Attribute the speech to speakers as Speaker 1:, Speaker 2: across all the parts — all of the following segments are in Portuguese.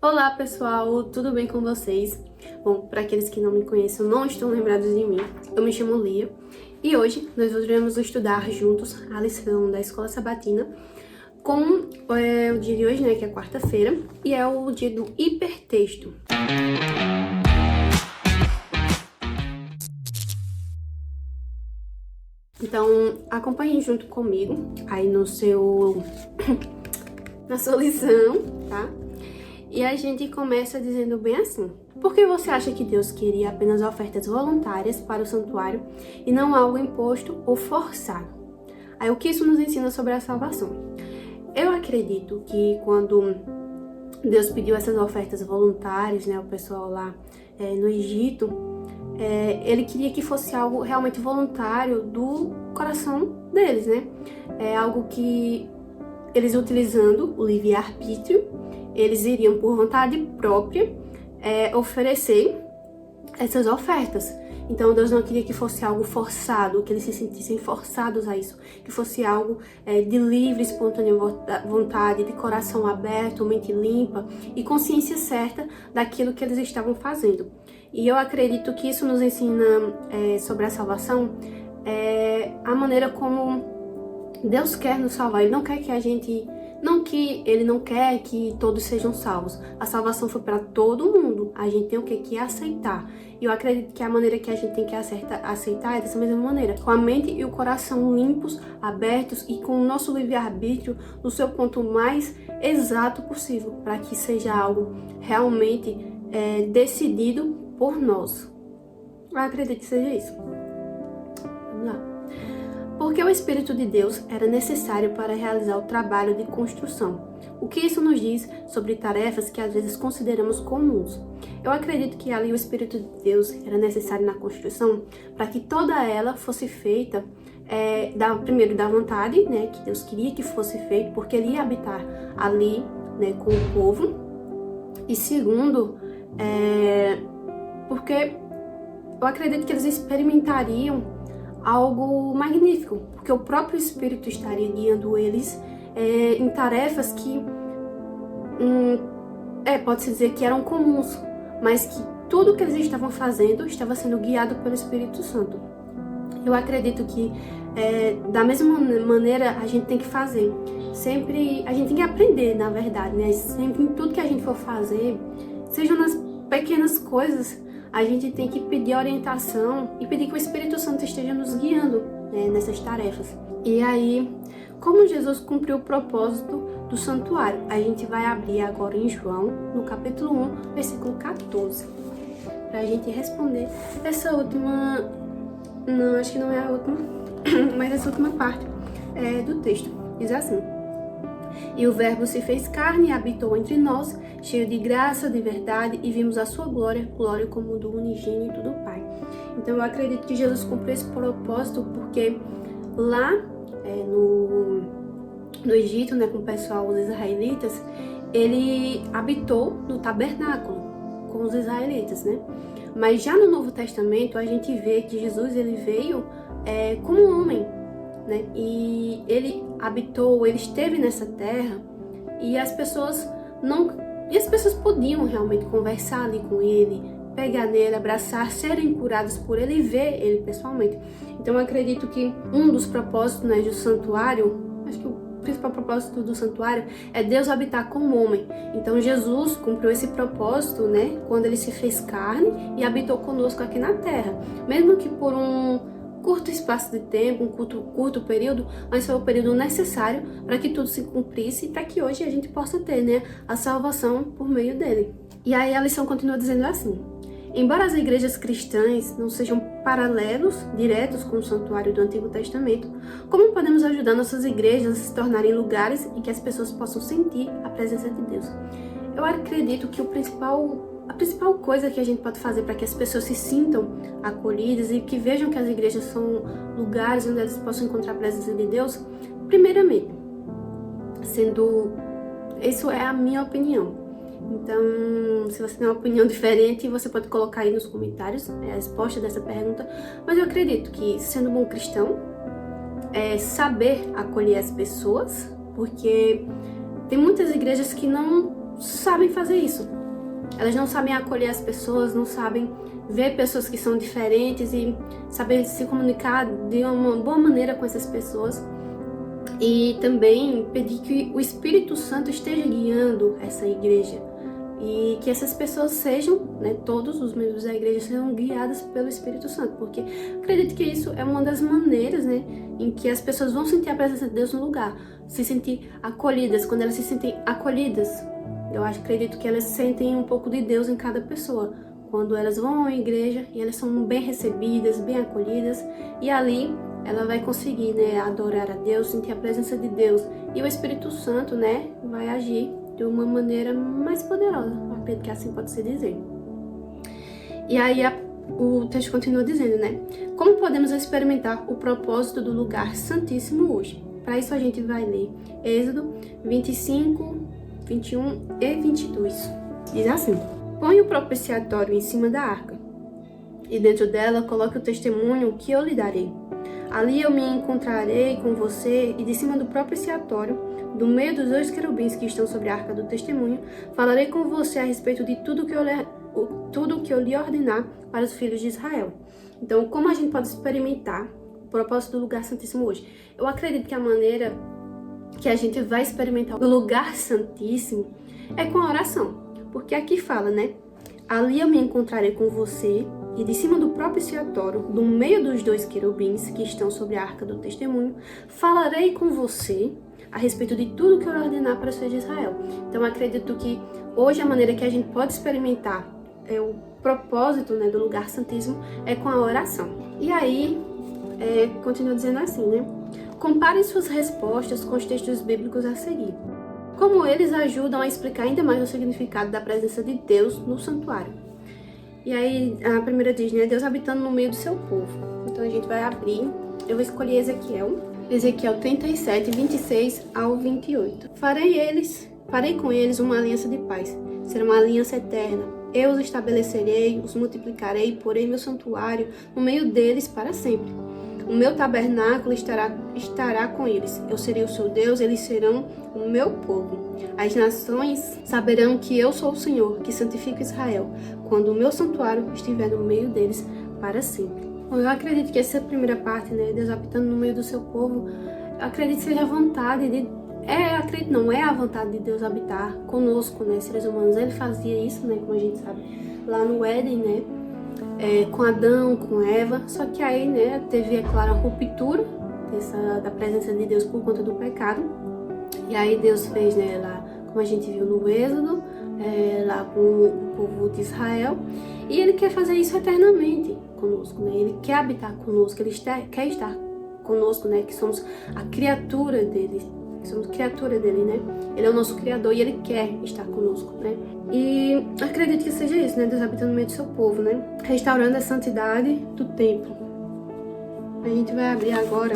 Speaker 1: Olá pessoal, tudo bem com vocês? Bom, para aqueles que não me conhecem, não estão lembrados de mim, eu me chamo Lia e hoje nós iremos estudar juntos a lição da Escola Sabatina com o dia de hoje, né, que é quarta-feira, e é o dia do hipertexto. Então, acompanhe junto comigo aí na sua lição, tá? E a gente começa dizendo bem assim: por que você acha que Deus queria apenas ofertas voluntárias para o santuário e não algo imposto ou forçado? Aí o que isso nos ensina sobre a salvação? Eu acredito que quando Deus pediu essas ofertas voluntárias, né, o pessoal lá no Egito, ele queria que fosse algo realmente voluntário do coração deles, né? É algo que eles, utilizando o livre-arbítrio, eles iriam por vontade própria oferecer essas ofertas. Então Deus não queria que fosse algo forçado, que eles se sentissem forçados a isso, que fosse algo de livre, espontânea vontade, de coração aberto, mente limpa e consciência certa daquilo que eles estavam fazendo. E eu acredito que isso nos ensina sobre a salvação, a maneira como Deus quer nos salvar. Ele não quer que a gente... Ele não quer que todos sejam salvos. A salvação foi para todo mundo. A gente tem o que aceitar. E eu acredito que a maneira que a gente tem que aceitar é dessa mesma maneira. Com a mente e o coração limpos, abertos e com o nosso livre-arbítrio no seu ponto mais exato possível, para que seja algo realmente decidido por nós. Eu acredito que seja isso. Vamos lá. Porque o Espírito de Deus era necessário para realizar o trabalho de construção. O que isso nos diz sobre tarefas que às vezes consideramos comuns? Eu acredito que ali o Espírito de Deus era necessário na construção para que toda ela fosse feita, primeiro da vontade, né, que Deus queria que fosse feito, porque Ele ia habitar ali, né, com o povo. E segundo, porque eu acredito que eles experimentariam algo magnífico, porque o próprio Espírito estaria guiando eles em tarefas que pode-se dizer que eram comuns, mas que tudo que eles estavam fazendo estava sendo guiado pelo Espírito Santo. Eu acredito que da mesma maneira a gente tem que fazer. Sempre a gente tem que aprender, na verdade, né? Sempre em tudo que a gente for fazer, seja nas pequenas coisas, a gente tem que pedir orientação e pedir que o Espírito Santo esteja nos guiando, né, nessas tarefas. E aí, como Jesus cumpriu o propósito do santuário? A gente vai abrir agora em João, no capítulo 1, versículo 14, para a gente responder essa última... Não, acho que não é a última, mas essa última parte do texto. Diz assim: e o Verbo se fez carne e habitou entre nós, cheio de graça, de verdade, e vimos a sua glória, glória como do unigênito do Pai. Então eu acredito que Jesus cumpriu esse propósito porque lá no Egito, né, com o pessoal, os israelitas, ele habitou no tabernáculo com os israelitas, né? Mas já no Novo Testamento a gente vê que Jesus ele veio como homem, né? E ele habitou, ele esteve nessa terra e as pessoas podiam realmente conversar ali com ele, pegar nele, abraçar, serem curadas por ele e ver ele pessoalmente. Então eu acredito que um dos propósitos, né, do santuário, acho que o principal propósito do santuário é Deus habitar como homem. Então Jesus cumpriu esse propósito, né, quando ele se fez carne e habitou conosco aqui na terra, mesmo que por um curto espaço de tempo, um curto período, mas foi o período necessário para que tudo se cumprisse e para que hoje a gente possa ter, né, a salvação por meio dele. E aí a lição continua dizendo assim: embora as igrejas cristãs não sejam paralelos, diretos com o santuário do Antigo Testamento, como podemos ajudar nossas igrejas a se tornarem lugares em que as pessoas possam sentir a presença de Deus? Eu acredito que a principal coisa que a gente pode fazer para que as pessoas se sintam acolhidas e que vejam que as igrejas são lugares onde eles possam encontrar a presença de Deus, primeiramente, isso é a minha opinião. Então, se você tem uma opinião diferente, você pode colocar aí nos comentários a resposta dessa pergunta. Mas eu acredito que, sendo um bom cristão, saber acolher as pessoas, porque tem muitas igrejas que não sabem fazer isso. Elas não sabem acolher as pessoas, não sabem ver pessoas que são diferentes e saber se comunicar de uma boa maneira com essas pessoas. E também pedir que o Espírito Santo esteja guiando essa igreja e que essas pessoas sejam, né, todos os membros da igreja sejam guiadas pelo Espírito Santo, porque acredito que isso é uma das maneiras, né, em que as pessoas vão sentir a presença de Deus no lugar, se sentir acolhidas. Quando elas se sentem acolhidas, eu acredito que elas sentem um pouco de Deus em cada pessoa. Quando elas vão à igreja e elas são bem recebidas, bem acolhidas, e ali ela vai conseguir, né, adorar a Deus, sentir a presença de Deus. E o Espírito Santo, né, vai agir de uma maneira mais poderosa. Eu acredito que assim pode se dizer. E aí o texto continua dizendo, né? Como podemos experimentar o propósito do lugar santíssimo hoje? Para isso a gente vai ler Êxodo 25, 21 e 22. Diz assim: põe o propiciatório em cima da arca, e dentro dela coloque o testemunho que eu lhe darei. Ali eu me encontrarei com você, e de cima do propiciatório, do meio dos 2 querubins que estão sobre a arca do testemunho, falarei com você a respeito de tudo que eu lhe ordenar para os filhos de Israel. Então, como a gente pode experimentar o propósito do lugar santíssimo hoje? Eu acredito que a maneira que a gente vai experimentar o lugar santíssimo é com a oração. Porque aqui fala, né? Ali eu me encontrarei com você, e de cima do propiciatório, do meio dos 2 querubins que estão sobre a arca do testemunho, falarei com você a respeito de tudo que eu ordenar para os filhos de Israel. Então, acredito que hoje a maneira que a gente pode experimentar o propósito, né, do lugar santíssimo é com a oração. E aí, continua dizendo assim, né? Compare suas respostas com os textos bíblicos a seguir. Como eles ajudam a explicar ainda mais o significado da presença de Deus no santuário. E aí, a primeira diz, né? Deus habitando no meio do seu povo. Então, a gente vai abrir. Eu vou escolher Ezequiel 37, 26 ao 28. Farei com eles uma aliança de paz. Será uma aliança eterna. Eu os estabelecerei, os multiplicarei, porei meu santuário no meio deles para sempre. O meu tabernáculo estará com eles. Eu serei o seu Deus, eles serão o meu povo. As nações saberão que eu sou o Senhor, que santifico Israel, quando o meu santuário estiver no meio deles para sempre. Bom, eu acredito que essa primeira parte, né, Deus habitando no meio do seu povo, eu acredito que seja a vontade de... é a vontade de Deus habitar conosco, né, seres humanos. Ele fazia isso, né, como a gente sabe, lá no Éden, né, com Adão, com Eva, só que aí, né, teve, é claro, a ruptura da presença de Deus por conta do pecado, e aí Deus fez, né, lá, como a gente viu no Êxodo, lá com o povo de Israel, e Ele quer fazer isso eternamente conosco, né, Ele quer habitar conosco, Ele quer estar conosco, né, que somos a criatura dele, né? Ele é o nosso Criador e Ele quer estar conosco, né? E acredito que seja isso, né? Deus habitando no meio do seu povo, né? Restaurando a santidade do templo. A gente vai abrir agora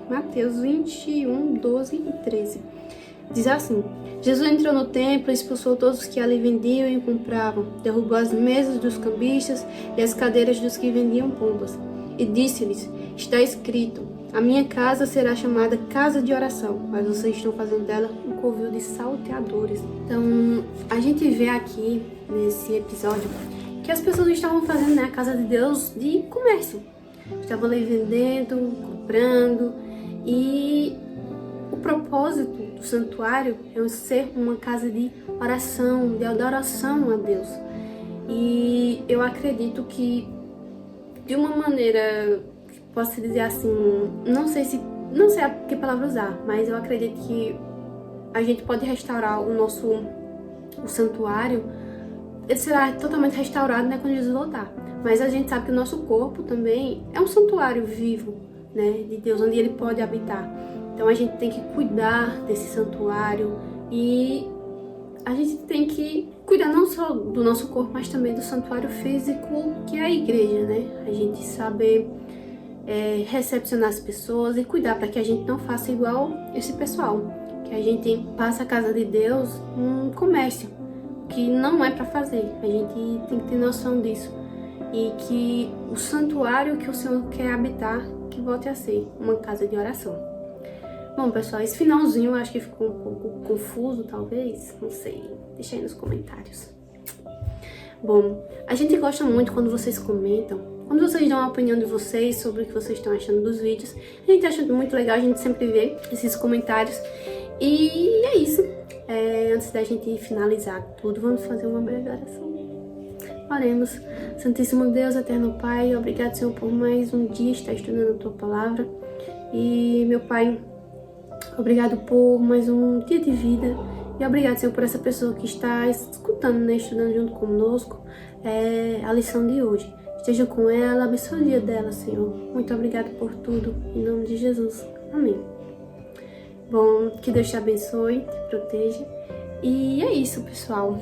Speaker 1: Mateus 21, 12 e 13. Diz assim: Jesus entrou no templo, expulsou todos os que ali vendiam e compravam, derrubou as mesas dos cambistas e as cadeiras dos que vendiam pombas, e disse-lhes: está escrito, a minha casa será chamada casa de oração, mas vocês estão fazendo dela um covil de salteadores. Então, a gente vê aqui, nesse episódio, que as pessoas estavam fazendo, né, a casa de Deus de comércio. Estavam ali vendendo, comprando, e o propósito do santuário é ser uma casa de oração, de adoração a Deus. E eu acredito que, de uma maneira, posso dizer assim, não sei a que palavra usar, mas eu acredito que a gente pode restaurar o santuário. Ele será totalmente restaurado, né, quando Jesus voltar. Mas a gente sabe que o nosso corpo também é um santuário vivo, né, de Deus, onde Ele pode habitar. Então a gente tem que cuidar desse santuário e a gente tem que cuidar não só do nosso corpo, mas também do santuário físico, que é a igreja, né? A gente saber recepcionar as pessoas e cuidar para que a gente não faça igual esse pessoal, que a gente passa a casa de Deus um comércio, que não é para fazer. A gente tem que ter noção disso. E que o santuário que o Senhor quer habitar que volte a ser uma casa de oração. Bom, pessoal, esse finalzinho eu acho que ficou um pouco confuso, talvez, não sei, deixa aí nos comentários. Bom, a gente gosta muito quando vocês comentam, quando vocês dão a opinião de vocês sobre o que vocês estão achando dos vídeos. A gente acha muito legal, a gente sempre vê esses comentários. E é isso. Antes da gente finalizar tudo, vamos fazer uma breve oração. Oremos. Santíssimo Deus, eterno Pai, obrigado, Senhor, por mais um dia estar estudando a Tua Palavra. E, meu Pai, obrigado por mais um dia de vida. E obrigado, Senhor, por essa pessoa que está escutando, né, estudando junto conosco a lição de hoje. Esteja com ela, abençoe o dia dela, Senhor. Muito obrigado por tudo. Em nome de Jesus. Amém. Bom, que Deus te abençoe, te proteja. E é isso, pessoal.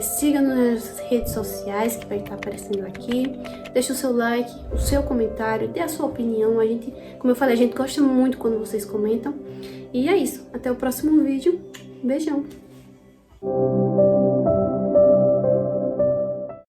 Speaker 1: Siga nas redes sociais que vai estar aparecendo aqui. Deixa o seu like, o seu comentário, dê a sua opinião. A gente, como eu falei, a gente gosta muito quando vocês comentam. E é isso. Até o próximo vídeo. Beijão!